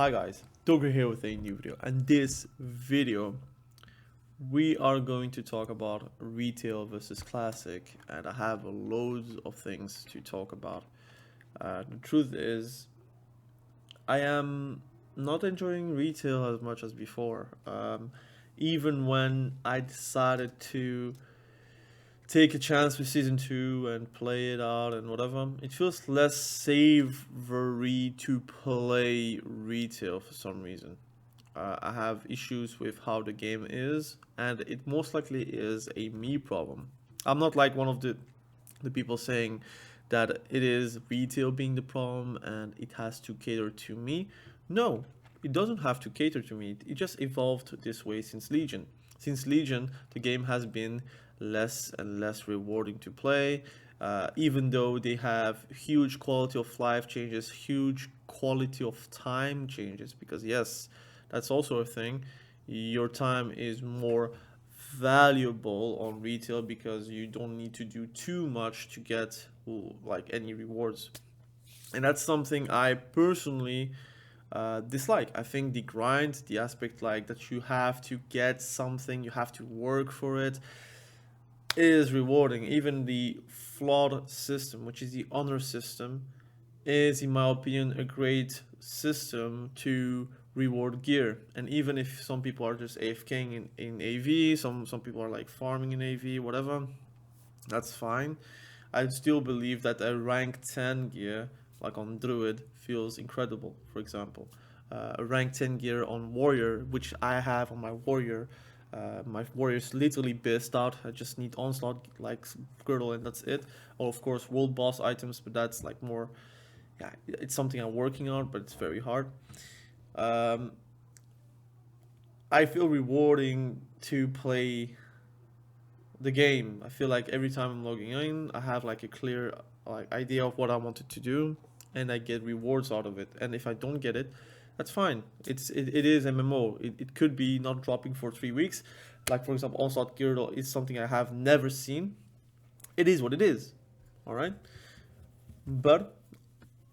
Hi guys, Dogger here with a new video, and this video we are going to talk about retail versus classic, and I have loads of things to talk about. The truth is, I am not enjoying retail as much as before. Even when I decided to take a chance with season 2 and play it out and whatever, it feels less savory to play retail for some reason. I have issues with how the game is, and it most likely is a me problem. I'm not like one of the people saying that it is retail being the problem and it has to cater to me. No, it doesn't have to cater to me. It just evolved this way since Legion. Since Legion, the game has been less and less rewarding to play. Even though they have huge quality of life changes, huge quality of time changes, because yes, that's also a thing. Your time is more valuable on retail because you don't need to do too much to get like any rewards, and that's something I personally dislike. I think the grind, the aspect like that you have to get something, you have to work for it, is rewarding. Even the flawed system, which is the honor system, is, in my opinion, a great system to reward gear. And even if some people are just AFKing in AV, some people are like farming in AV, whatever, that's fine. I still believe that a rank 10 gear, like on Druid, feels incredible, for example. A rank 10 gear on Warrior, which I have on my Warrior. My Warrior's literally best out. I just need Onslaught, like Girdle, and that's it. Or, of course, World Boss items, but that's like more, yeah, it's something I'm working on, but it's very hard. Um, I feel rewarding to play the game. I feel like every time I'm logging in, I have like a clear like idea of what I wanted to do, and I get rewards out of it. And if I don't get it, that's fine. It is MMO. It could be not dropping for 3 weeks. Like for example, Onslaught Girdle is something I have never seen. It is what it is. All right, but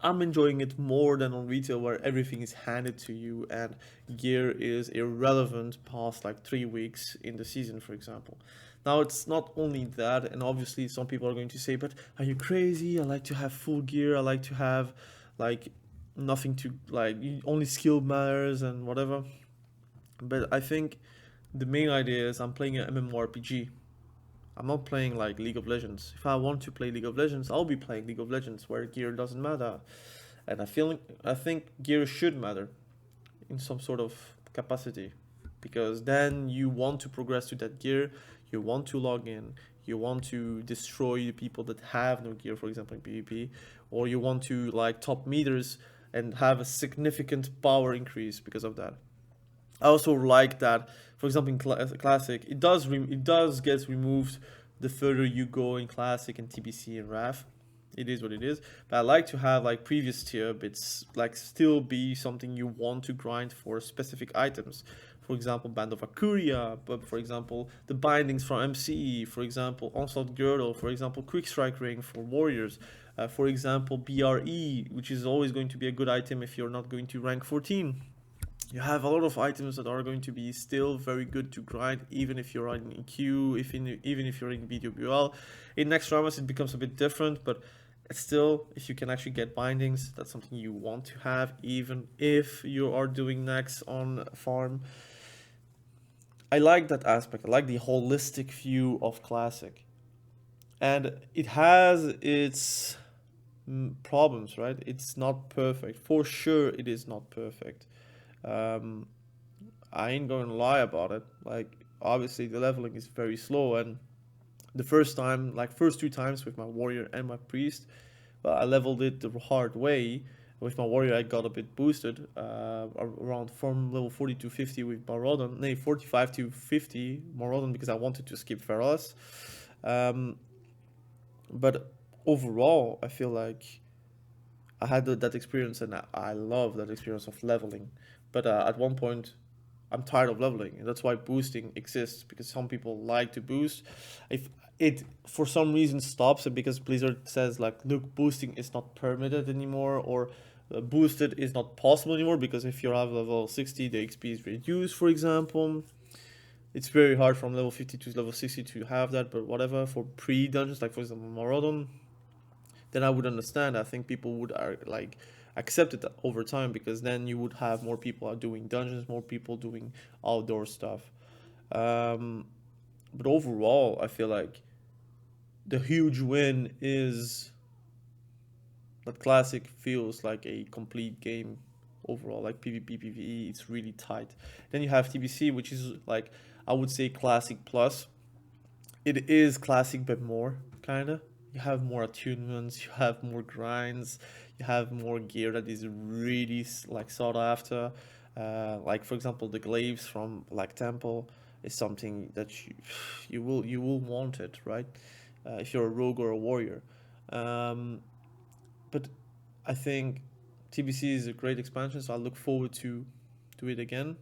I'm enjoying it more than on retail where everything is handed to you and gear is irrelevant past like 3 weeks in the season, for example. Now, it's not only that, and obviously, some people are going to say, but are you crazy? I like to have full gear, I like to have like nothing to like, only skill matters and whatever. But I think the main idea is I'm playing an MMORPG. I'm not playing like League of Legends. If I want to play League of Legends, I'll be playing League of Legends where gear doesn't matter. And I think gear should matter in some sort of capacity, because then you want to progress to that gear, you want to log in, you want to destroy the people that have no gear, for example in PvP, or you want to like top meters and have a significant power increase because of that. I also like that, for example, in classic, it does get removed the further you go in classic and TBC and RAF. It is what it is. But I like to have like previous tier bits like still be something you want to grind for specific items. For example, Band of Akuria, but for example, the bindings from MCE, for example, Onslaught Girdle, for example, Quick Strike Ring for Warriors, for example, BRE, which is always going to be a good item if you're not going to rank 14. You have a lot of items that are going to be still very good to grind, even if you're in Q, even if you're in BWL. In Next Ramas, it becomes a bit different, but still, if you can actually get bindings, that's something you want to have, even if you are doing next on farm. I like that aspect. I like the holistic view of Classic. And it has its problems, right? It's not perfect. For sure, it is not perfect. Um, I ain't gonna lie about it. Like, obviously, the leveling is very slow, and the first time, like first 2 times with my warrior and my priest, well, I leveled it the hard way. With my warrior, I got a bit boosted, around from level 40 to 50 with Maraudon. No, 45 to 50 Maraudon because I wanted to skip Feroz. Um, but overall, I feel like I had that experience, and I love that experience of leveling. But at one point, I'm tired of leveling, and that's why boosting exists, because some people like to boost. If it for some reason stops, and because Blizzard says like, look, boosting is not permitted anymore, or Boosted is not possible anymore because if you have level 60, the XP is reduced, for example. It's very hard from level 50 to level 60 to have that, but whatever, for pre-dungeons, like for example Maraudon, then I would understand. I think people would like accept it over time because then you would have more people out doing dungeons, more people doing outdoor stuff. Um, but overall, I feel like the huge win is that Classic feels like a complete game overall, like PvP, PvE, it's really tight. Then you have TBC, which is like, I would say Classic Plus. It is Classic, but more, kind of. You have more attunements, you have more grinds, you have more gear that is really like sought after. Like for example, the glaives from like Temple is something that you will want it, right? If you're a rogue or a warrior. Um, but I think TBC is a great expansion, so I look forward to it again.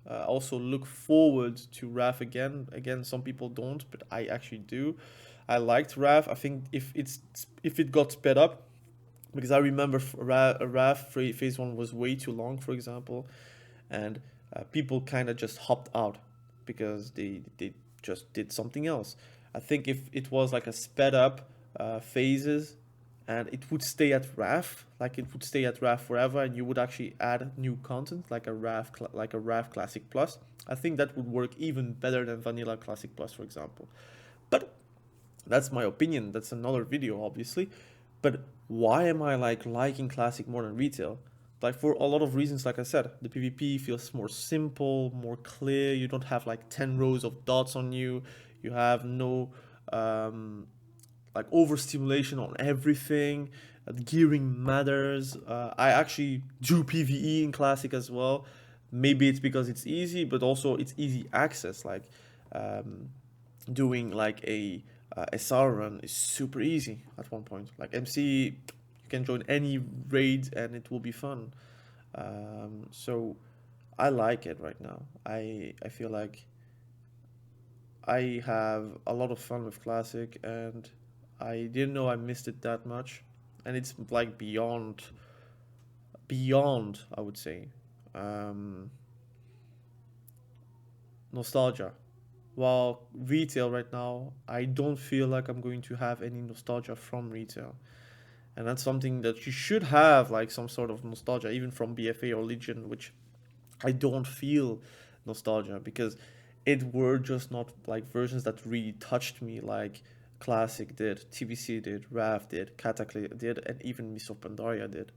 Also look forward to RAF again. Again, some people don't, but I actually do. I liked RAF. I think if it got sped up, because I remember RAF phase one was way too long, for example, and people kind of just hopped out because they just did something else. I think if it was like a sped up phases and it would stay at RAF, like it would stay at RAF forever, and you would actually add new content like a RAF Classic Plus. I think that would work even better than Vanilla Classic Plus, for example. But that's my opinion. That's another video, obviously. But why am I like liking Classic more than retail? Like for a lot of reasons, like I said, the PvP feels more simple, more clear. You don't have like 10 rows of dots on you. You have no like overstimulation on everything. Gearing matters. I actually do PvE in Classic as well. Maybe it's because it's easy, but also it's easy access. Like um, doing like a SR run is super easy at one point. Like MC, you can join any raid and it will be fun. So I like it right now. I feel like I have a lot of fun with Classic, and I didn't know I missed it that much. And it's like beyond, I would say, um, nostalgia. While retail right now, I don't feel like I'm going to have any nostalgia from retail. And that's something that you should have, like some sort of nostalgia, even from BFA or Legion, which I don't feel nostalgia because it were just not like versions that really touched me like Classic did, TBC did, RAV did, Cataclysm did, and even Mists of Pandaria did.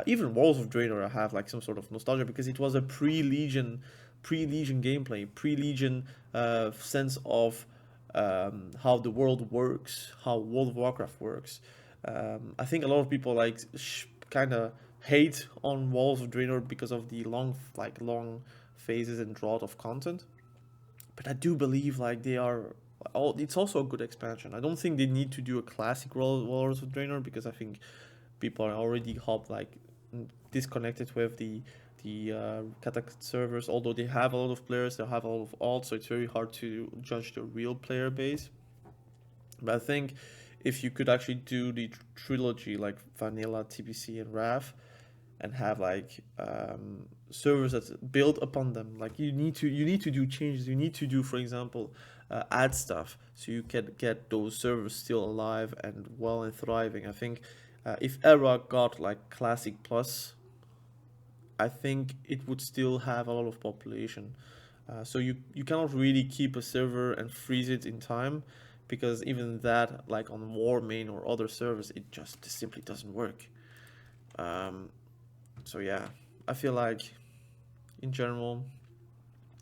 Even Walls of Draenor I have like some sort of nostalgia because it was a pre-Legion gameplay, pre-Legion sense of how the world works, how World of Warcraft works. I think a lot of people like kind of hate on Walls of Draenor because of the long phases and drought of content. But I do believe like they are. It's also a good expansion. I don't think they need to do a classic Walls of Draenor because I think people are already disconnected with the Katak servers. Although they have a lot of players, they have a lot of alts, so it's very hard to judge the real player base. But I think if you could actually do the trilogy like Vanilla, TBC, and RAF, and have like servers that build upon them, like you need to do changes. You need to do, for example, add stuff so you can get those servers still alive and well and thriving. I think if Era got like Classic Plus, I think it would still have a lot of population. So you cannot really keep a server and freeze it in time because even that, like on War Main or other servers, it just simply doesn't work. Um, so yeah, I feel like in general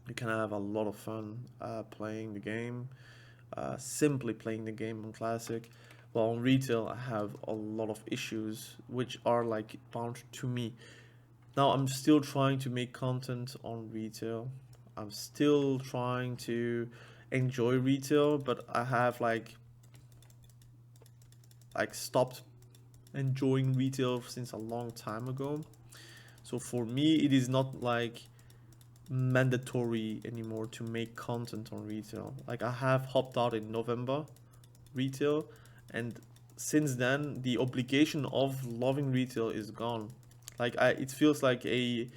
you can have a lot of fun playing the game, simply playing the game on Classic. While on retail, I have a lot of issues which are like bound to me. Now I'm still trying to make content on retail. I'm still trying to enjoy retail, but I have like stopped enjoying retail since a long time ago. So for me, it is not like mandatory anymore to make content on retail. Like I have hopped out in November retail, and since then the obligation of loving retail is gone. Like it feels like a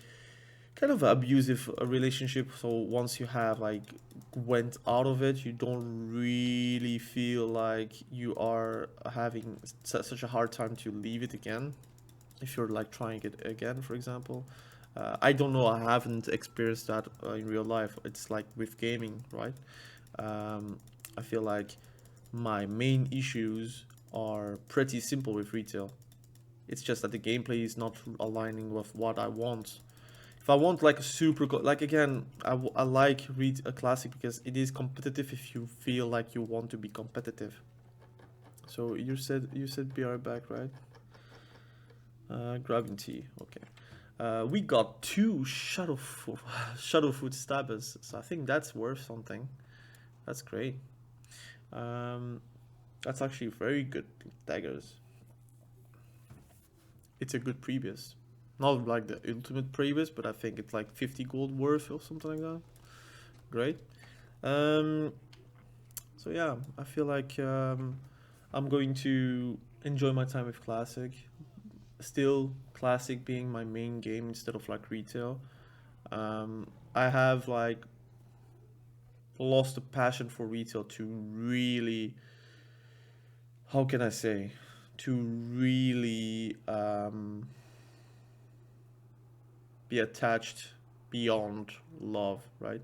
kind of abusive relationship. So once you have like went out of it, you don't really feel like you are having such a hard time to leave it again. If you're like trying it again, for example. I don't know. I haven't experienced that in real life. It's like with gaming, right? Um, I feel like my main issues are pretty simple with retail. It's just that the gameplay is not aligning with what I want. If I want like a like again, I like read a classic because it is competitive if you feel like you want to be competitive. So you said be right back, right? Grabbing tea. Okay. We got two shadow foot stabbers, so I think that's worth something. That's great. Um, that's actually very good daggers. It's a good previous. Not like the ultimate previous, but I think it's like 50 gold worth or something like that. Great. Um, so yeah, I feel like I'm going to enjoy my time with Classic. Still, Classic being my main game instead of like retail. I have like lost the passion for retail to really, how can I say, to really be attached beyond love, right?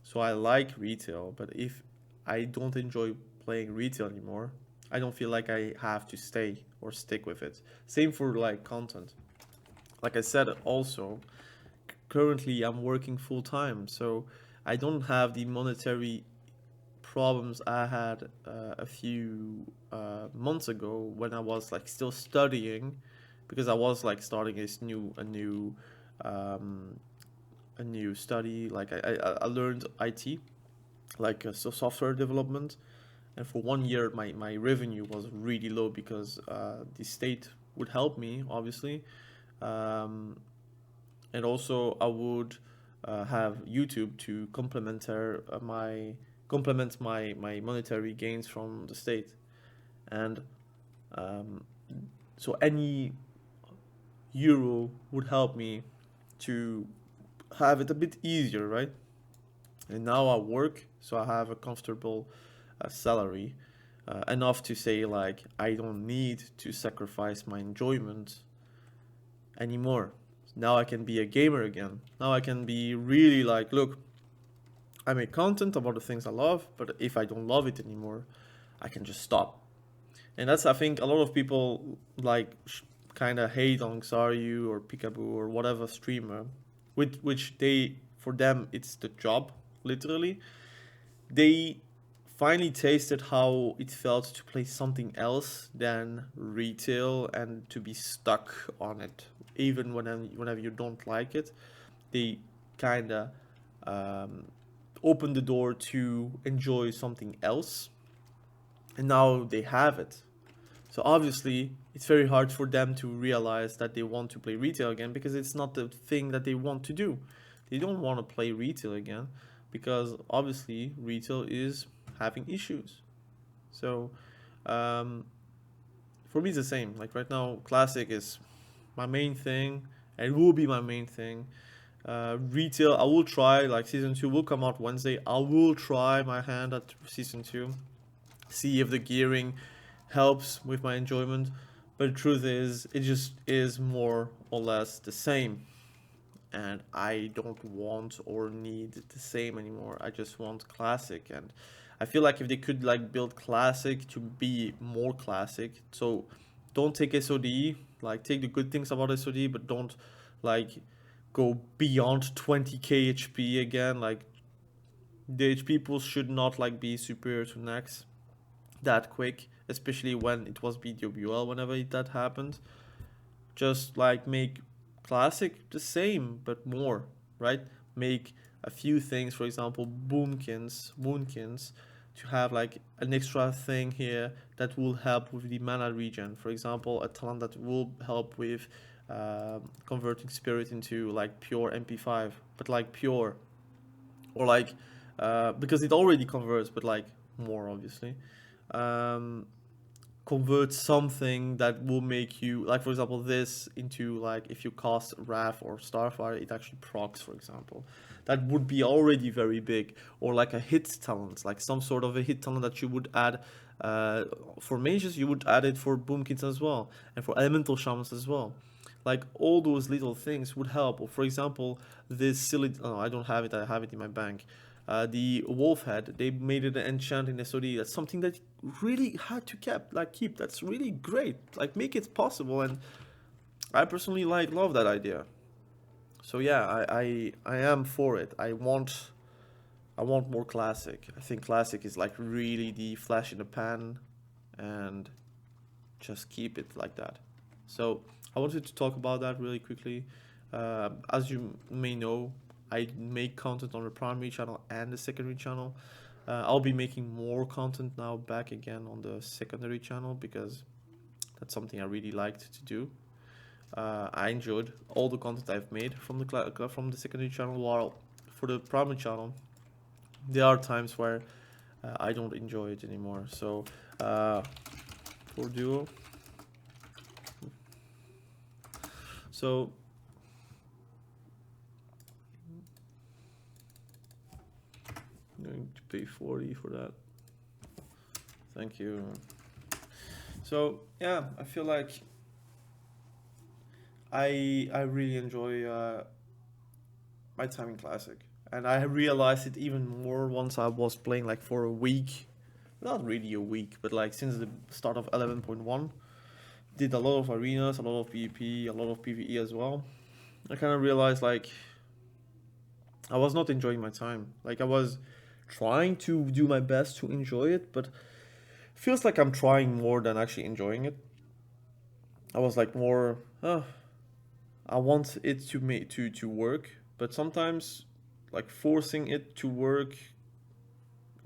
So I like retail, but if I don't enjoy playing retail anymore, I don't feel like I have to stay or stick with it. Same for like content. Like I said, also, currently I'm working full time, so I don't have the monetary problems I had a few months ago when I was like still studying, because I was like starting um, a new study. Like I learned IT, like so software development, and for 1 year my revenue was really low because the state would help me obviously, um, and also I would have YouTube to complement my monetary gains from the state, and um, so any euro would help me to have it a bit easier, right? And now I work, so I have a comfortable salary, enough to say like I don't need to sacrifice my enjoyment anymore. Now I can be a gamer again. Now I can be really like, look, I make content about the things I love, but if I don't love it anymore, I can just stop. And that's, I think, a lot of people like kind of hate on Xaryu or Peekaboo or whatever streamer, which they, for them it's the job, literally. They finally tasted how it felt to play something else than retail and to be stuck on it, even whenever you don't like it. They kind of um, open the door to enjoy something else, and now they have it. So obviously, it's very hard for them to realize that they want to play retail again because it's not the thing that they want to do. They don't want to play retail again because obviously retail is having issues. So um, for me, it's the same. Like right now, classic is my main thing, and it will be my main thing. Retail, I will try. Like season 2 will come out Wednesday. I will try my hand at season 2, see if the gearing helps with my enjoyment. But the truth is, it just is more or less the same. And I don't want or need the same anymore. I just want classic. And I feel like if they could like build classic to be more classic, so don't take SOD, like take the good things about SOD, but don't like go beyond 20k HP again. Like the HP pools should not like be superior to next that quick, especially when it was BWL. Whenever that happened, just like make classic the same but more, right? Make a few things, for example, moonkins, to have like an extra thing here that will help with the mana regen. For example, a talent that will help with converting spirit into like pure MP5, but like pure, or like because it already converts, but like more obviously. Um, convert something that will make you, like for example this into, like if you cast Wrath or Starfire, it actually procs, for example. That would be already very big. Or like a hit talent, like some sort of a hit talent that you would add for mages, you would add it for boomkins as well, and for elemental shamans as well. Like all those little things would help. Or for example, this silly, oh, I don't have it, I have it in my bank. The wolf head, they made it an enchant in SOD. That's something that really hard to keep. That's really great. Like make it possible, and I personally love that idea. So yeah, I am for it. I want more classic. I think classic is like really the flash in the pan, and just keep it like that. So I wanted to talk about that really quickly. As you may know, I make content on the primary channel and the secondary channel. I'll be making more content now back again on the secondary channel because that's something I really liked to do. I enjoyed all the content I've made from the secondary channel, while for the primary channel, there are times where I don't enjoy it anymore. So for duo, so I'm going to pay 40 for that. Thank you. So yeah, I feel like I really enjoy my time in classic, and I realized it even more once I was playing like for a week, not really a week, but like since the start of 11.1, did a lot of arenas, a lot of PvP, a lot of PvE as well. I kind of realized like I was not enjoying my time. Like I was trying to do my best to enjoy it, but feels like I'm trying more than actually enjoying it. I was like more, I want it to work, but sometimes like forcing it to work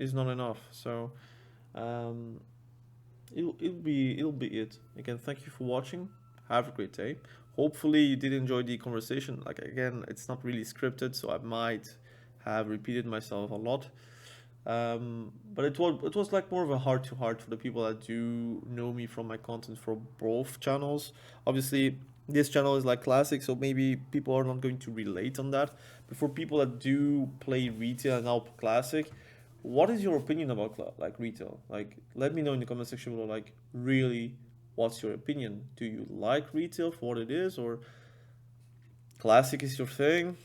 is not enough. So um, it'll be it. Again, thank you for watching. Have a great day. Hopefully you did enjoy the conversation. Like again, it's not really scripted, so I might have repeated myself a lot. But it was like more of a heart to heart for the people that do know me from my content for both channels. Obviously, this channel is like classic, so maybe people are not going to relate on that. But for people that do play retail and now classic, what is your opinion about like retail? Like, let me know in the comment section below. Like, really, what's your opinion? Do you like retail for what it is, or classic is your thing?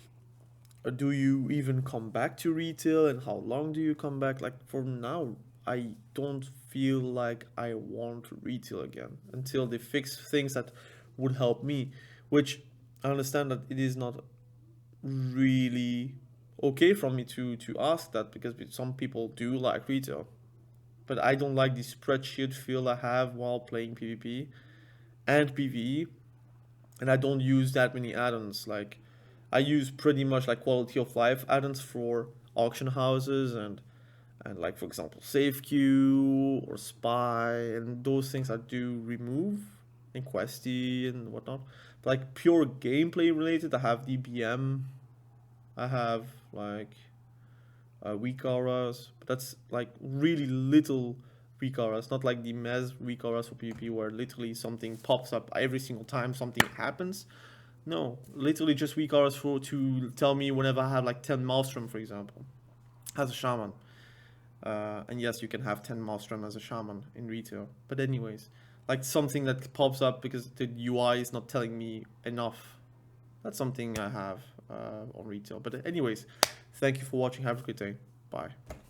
Or do you even come back to retail, and how long do you come back? Like for now, I don't feel like I want retail again until they fix things that would help me, which I understand that it is not really okay for me to ask that, because some people do like retail, but I don't like the spreadsheet feel I have while playing PvP and PvE, and I don't use that many add-ons. Like I use pretty much like quality of life add-ons for auction houses, and like for example save queue or spy, and those things I do remove in questy and whatnot. But like pure gameplay related, I have DBM, I have like weak auras, but that's like really little weak auras, not like the mez weak auras for PvP where literally something pops up every single time something happens. No, literally just weak auras for to tell me whenever I have like 10 Maelstrom, for example, as a shaman. And yes, you can have 10 Maelstrom as a shaman in retail. But anyways, like something that pops up because the UI is not telling me enough. That's something I have on retail. But anyways, thank you for watching. Have a good day. Bye.